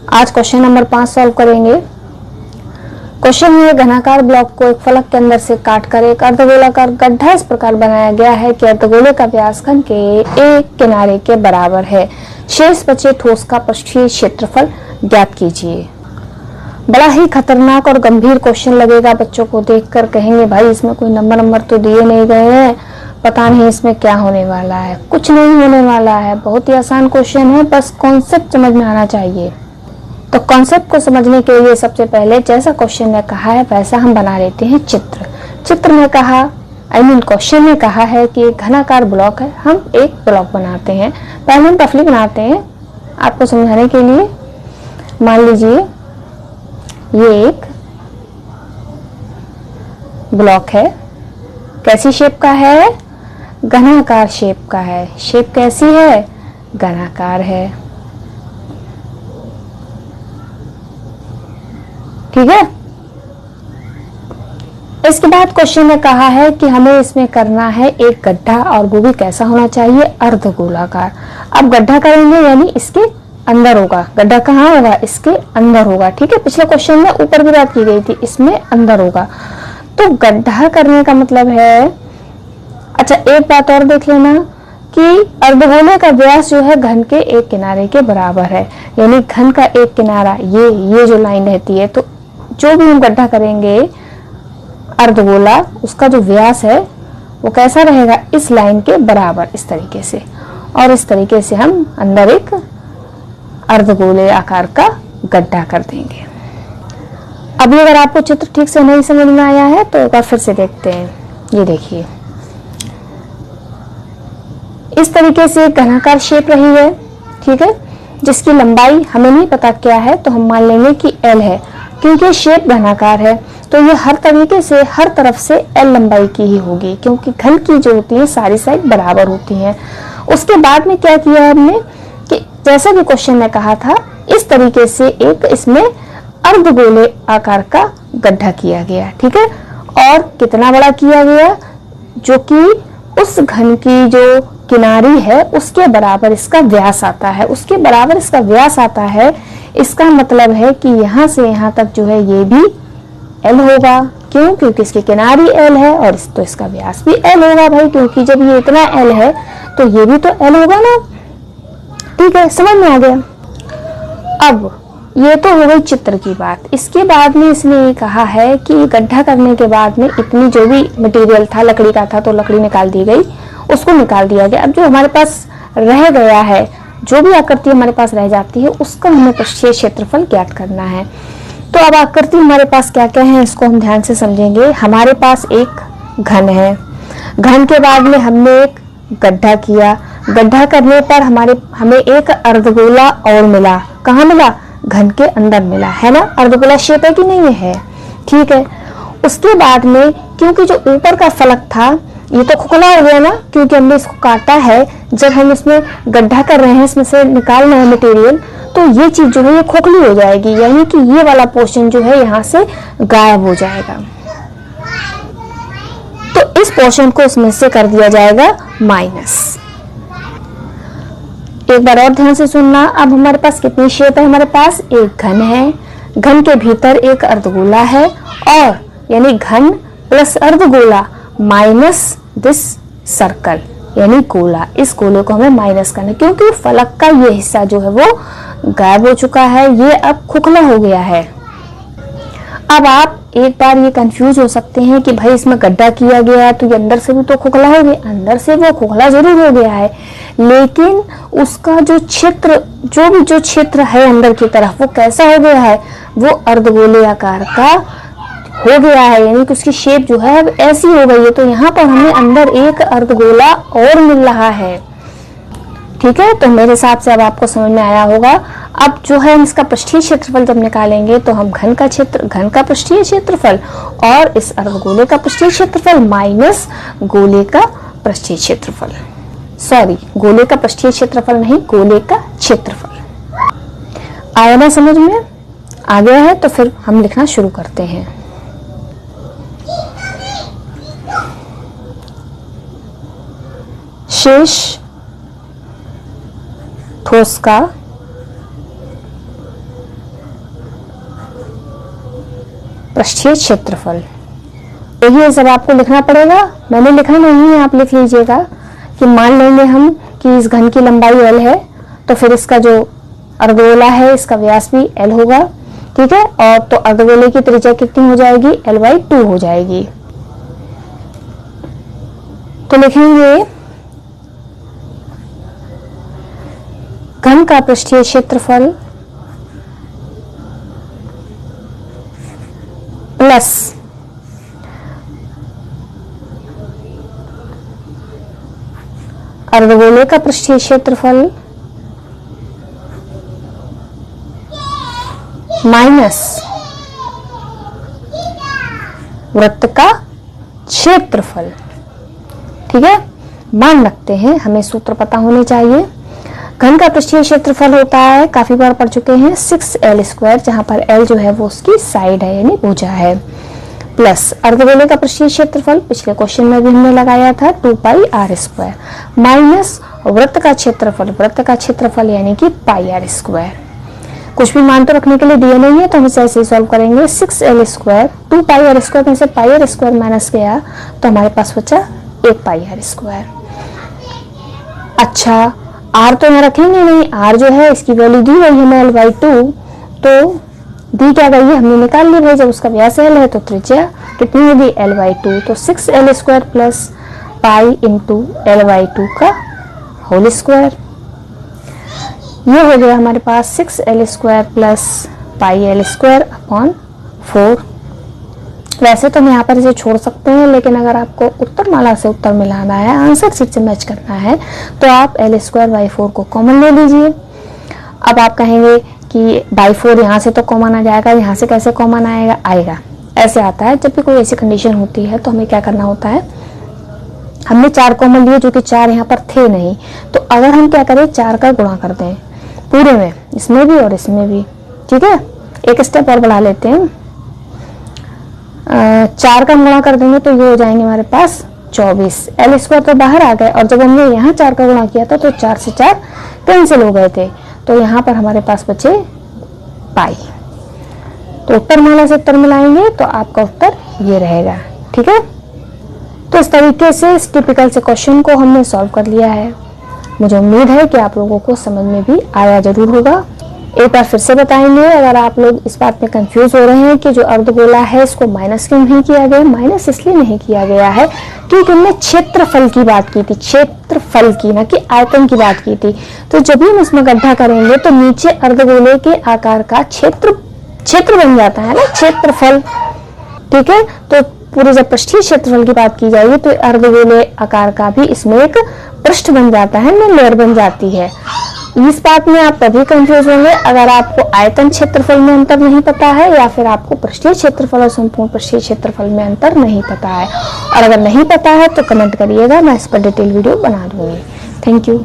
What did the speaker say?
आज question number 5 solve करेंगे। Question में घनाकार ब्लॉक को एक फलक के अंदर से काटकर एक अर्धगोलाकार गड्ढा इस प्रकार बनाया गया है कि अर्धगोले का व्यास घन के एक किनारे के बराबर है। शेष बचे ठोस का पृष्ठीय क्षेत्रफल ज्ञात कीजिए। बड़ा ही खतरनाक और गंभीर क्वेश्चन लगेगा, बच्चों को देखकर कहेंगे भाई इसमें कोई नंबर तो दिए नहीं गए हैं, पता नहीं इसमें क्या होने वाला है। कुछ नहीं होने वाला है, बहुत ही आसान क्वेश्चन है, बस कॉन्सेप्ट समझ में आना चाहिए। तो कॉन्सेप्ट को समझने के लिए सबसे पहले जैसा क्वेश्चन ने कहा है वैसा हम बना लेते हैं चित्र। चित्र में कहा क्वेश्चन ने कहा है कि एक घनाकार ब्लॉक है, हम एक ब्लॉक बनाते हैं। पहले हम रफली बनाते हैं आपको समझाने के लिए। मान लीजिए ये एक ब्लॉक है, कैसी शेप का है? घनाकार शेप का है। शेप कैसी है? घनाकार है, ठीक है। इसके बाद क्वेश्चन में कहा है कि हमें इसमें करना है एक गड्ढा, और वो भी कैसा होना चाहिए? अर्धगोलाकार। अब गड्ढा करेंगे यानी इसके अंदर होगा। गड्ढा कहाँ होगा? इसके अंदर होगा, ठीक है। पिछले क्वेश्चन में ऊपर भी बात की गई थी, इसमें अंदर होगा। तो गड्ढा करने का मतलब है, अच्छा एक बात और देख लेना कि अर्धगोले का व्यास जो है घन के एक किनारे के बराबर है, यानी घन का एक किनारा ये जो लाइन रहती है, तो जो भी हम गड्ढा करेंगे अर्धगोला, उसका जो व्यास है वो कैसा रहेगा? इस लाइन के बराबर, इस तरीके से। और इस तरीके से हम अंदर एक अर्धगोले आकार का गड्ढा कर देंगे। अभी अगर आपको चित्र ठीक से नहीं समझ में आया है तो एक बार फिर से देखते हैं। ये देखिए, इस तरीके से एक घनाकार शेप रही है, ठीक है, जिसकी लंबाई हमें नहीं पता क्या है, तो हम मान लेंगे कि L है, क्योंकि शेप घनाकार है तो ये हर तरीके से हर तरफ से L लंबाई की ही होगी, क्योंकि घन की जो होती है सारी साइड बराबर होती हैं। उसके बाद में क्या किया हमने कि जैसा भी क्वेश्चन में कहा था, इस तरीके से एक इसमें अर्धगोले आकार का गड्ढा किया गया, ठीक है। और कितना बड़ा किया गया? जो कि उस घन की जो किनारी है उसके बराबर इसका व्यास आता है, उसके बराबर इसका व्यास आता है। इसका मतलब है कि यहाँ से यहाँ तक जो है ये भी L होगा। क्यों? क्योंकि इसकी किनारी L है और तो इसका व्यास भी L होगा भाई, क्योंकि जब ये इतना L है तो ये भी तो L होगा ना, ठीक है। समझ में आ गया। अब ये तो हो गई चित्र की बात। इसके बाद में इसने ये कहा है कि गड्ढा करने के बाद में इतनी जो भी मटेरियल था, लकड़ी का था तो लकड़ी निकाल दी गई, उसको निकाल दिया गया। अब जो हमारे पास रह गया है, जो भी आकृति हमारे पास रह जाती है, उसका हमें पृष्ठीय क्षेत्रफल ज्ञात करना है। तो अब आकृति हमारे पास क्या क्या है इसको हम ध्यान से समझेंगे। हमारे पास एक घन है, घन के बाद में हमने एक गड्ढा किया, गड्ढा करने पर हमें एक अर्धगोला और मिला। कहाँ मिला? घन के अंदर मिला, है ना। अर्धगोला शेप है कि नहीं है? ठीक है। उसके बाद में क्योंकि जो ऊपर का फलक था ये तो खोखला हो गया ना, क्योंकि हमने इसको काटा है। जब हम इसमें गड्ढा कर रहे हैं, इसमें से निकाल रहे हैं मटेरियल, तो ये चीज जो है ये खोखली हो जाएगी, यानी कि ये वाला पोर्शन जो है यहाँ से गायब हो जाएगा। तो इस पोर्शन को इसमें से कर दिया जाएगा माइनस। एक बार और ध्यान से सुनना। अब हमारे पास कितनी शेप है? हमारे पास एक घन है, घन के भीतर एक अर्धगोला है, और यानी घन प्लस अर्धगोला माइनस दिस सर्कल, यानी गोला। इस गोले को हमें माइनस करना है, क्योंकि फलक का ये हिस्सा जो है वो गायब हो चुका है, ये अब खोखला हो गया है। अब आप एक बार ये कंफ्यूज हो सकते हैं कि भाई इसमें गड्ढा किया गया तो ये अंदर से भी तो खोखला हो गया। अंदर से वो खोखला जरूर हो गया है, लेकिन उसका जो क्षेत्र है अंदर की तरफ वो कैसा हो गया है? वो अर्धगोले आकार का हो गया है, यानी कि उसकी शेप जो है ऐसी हो गई है। तो यहाँ पर हमें अंदर एक अर्धगोला और मिल रहा है, ठीक है। तो मेरे हिसाब से अब आपको समझ में आया होगा। अब जो है इसका पृष्ठीय क्षेत्रफल जब निकालेंगे तो हम घन का पृष्ठीय क्षेत्रफल और इस अर्धगोले का पृष्ठीय क्षेत्रफल माइनस गोले का पृष्ठीय क्षेत्रफल, सॉरी गोले का पृष्ठीय क्षेत्रफल नहीं, गोले का क्षेत्रफल। आया ना समझ में? आ गया है तो फिर हम लिखना शुरू करते हैं। शेष ठोस का पृष्ठीय क्षेत्रफल। देखिए सब आपको लिखना पड़ेगा, मैंने लिखा नहीं है, आप लिख लीजिएगा कि मान लेंगे हम कि इस घन की लंबाई l है, तो फिर इसका जो अर्धगोला है इसका व्यास भी l होगा, ठीक है। और तो अर्धगोले की त्रिज्या कितनी हो जाएगी, l/2 हो जाएगी। तो लिखेंगे घन का पृष्ठीय क्षेत्रफल प्लस अर्धगोले का पृष्ठीय क्षेत्रफल माइनस वृत्त का क्षेत्रफल, ठीक है। मान रखते हैं, हमें सूत्र पता होने चाहिए। घन का पृष्ठीय क्षेत्रफल होता है, काफी बार पढ़ चुके हैं, 6l², जहां पर l जो है वो उसकी साइड है यानी भुजा है, प्लस अर्धगोले का पृष्ठीय क्षेत्रफल पिछले क्वेश्चन में भी हमने लगाया था 2πr², माइनस वृत्त का क्षेत्रफल यानी कि πr²। कुछ भी मान तो रखने के लिए दिया नहीं है, तो हम इसे ऐसे सॉल्व करेंगे। 6l², 2πr² में से πr² माइनस गया तो हमारे पास बचा 1πr²। अच्छा, r तो यहाँ रखेंगे नहीं, r जो है इसकी वैल्यू दी गई है l/2, तो दी क्या गई है हमने निकाल ली भाई, जब उसका व्यास l है तो त्रिज्या कितनी होगी, l/2, तो 6l² plus pi into l/2 का होल स्क्वायर। ये हो गया हमारे पास 6l² प्लस πl² अपॉन 4। वैसे तो हम यहाँ पर इसे छोड़ सकते हैं, लेकिन अगर आपको उत्तरमाला से उत्तर मिलाना है, आंसर शीट से मैच करना है, तो आप l²/4 को कॉमन ले लीजिए। अब आप कहेंगे कि बाई 4 यहाँ से तो कॉमन आ जाएगा, यहाँ से कैसे कॉमन आएगा, ऐसे आता है जब भी कोई ऐसी कंडीशन होती है तो हमें क्या करना होता है, हमने 4 कॉमन लिए जो कि 4 यहाँ पर थे नहीं, तो अगर हम क्या करें 4 का गुणा कर दें पूरे में, इसमें भी और इसमें भी, ठीक है। एक स्टेप और बढ़ा लेते हैं, 4 का गुणा कर देंगे तो ये हो जाएंगे हमारे पास 24, l² तो बाहर आ गए, और जब हमने यहाँ 4 का गुणा किया था तो 4 से 4 कैंसिल हो गए थे, तो यहाँ पर हमारे पास बचे पाई। तो उत्तरमाला से उत्तर मिलाएंगे तो आपका उत्तर ये रहेगा, ठीक है। तो इस तरीके से इस टिपिकल से क्वेश्चन को हमने सॉल्व कर लिया है। मुझे उम्मीद है कि आप लोगों को समझ में भी आया जरूर होगा। एक बार फिर से बताएंगे, अगर आप लोग इस बात में कंफ्यूज हो रहे हैं कि जो अर्धगोला है इसको माइनस क्यों नहीं किया गया, माइनस इसलिए नहीं किया गया है क्योंकि हमने क्षेत्रफल की बात की थी, क्षेत्रफल की, ना कि आयतन की बात की थी। तो जब भी हम इसमें गड्ढा करेंगे तो नीचे अर्धगोले के आकार का क्षेत्र बन जाता है ना, क्षेत्रफल, ठीक है। तो पूरे जब पृष्ठीय क्षेत्रफल की बात की जाएगी तो अर्धगोले आकार का भी इसमें एक पृष्ठ बन जाता है, लेयर बन जाती है। इस बात में आप तभी कंफ्यूज होंगे अगर आपको आयतन क्षेत्रफल में अंतर नहीं पता है, या फिर आपको पृष्ठीय क्षेत्रफल और संपूर्ण पृष्ठीय क्षेत्रफल में अंतर नहीं पता है। और अगर नहीं पता है तो कमेंट करिएगा, मैं इस पर डिटेल वीडियो बना दूंगी। Thank you.